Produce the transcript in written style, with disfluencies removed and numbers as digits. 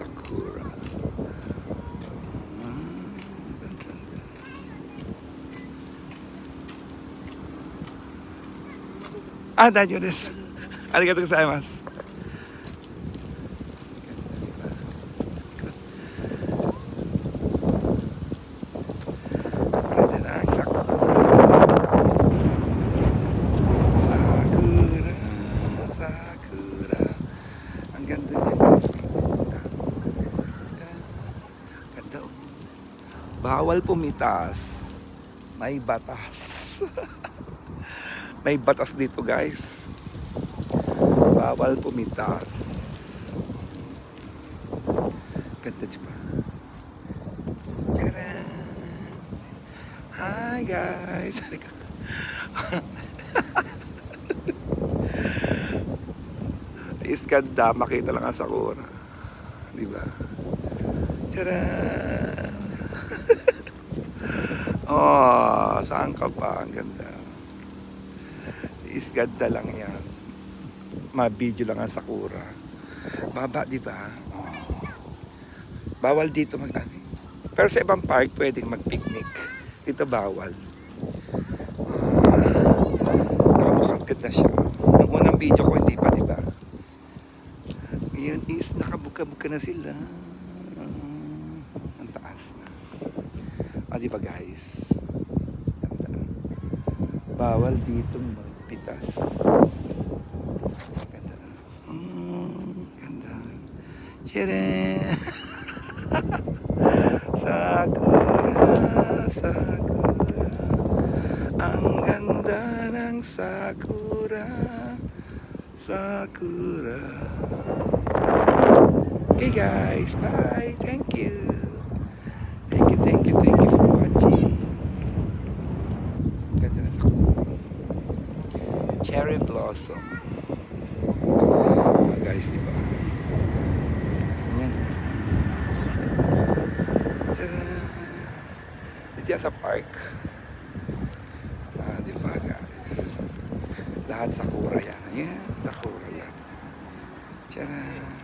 Sakura. Dayo desu. Arigatou gozaimasu. Ganda ng sakura. Sakura, sakura. Ang ganda niya. Ganda oh. Bawal pumitas. May batas. May batas dito guys. Bawal pumitas. Ganda diba? Tcharam! Hi guys! Is ganda, makita lang ang sakura. Diba? Tcharam! Oh, saan ka pa? Ang ganda. Is ganda lang yan. Ma-video lang ang sakura. Baba, di ba? Bawal dito pero sa ibang park pwedeng mag-picnic. Dito bawal. Nakamukhang ganda siya. Nung unang video ko hindi pa, di ba? Ngayon is nakabuka-buka na sila. Ang taas na. Di ba guys? Ganda. Bawal dito magpitas. Ganda. Ganda. Tcharam! Sakura, sakura. Ang ganda ng sakura. Sakura. Okay guys, bye. Thank you. Thank you for watching. Ganda na sakura. Cherry blossom. Guys, diba? Ayan. Dito sa park. Diba guys? Lahat sakura yan. Ayan, sakura yan. Tcharam!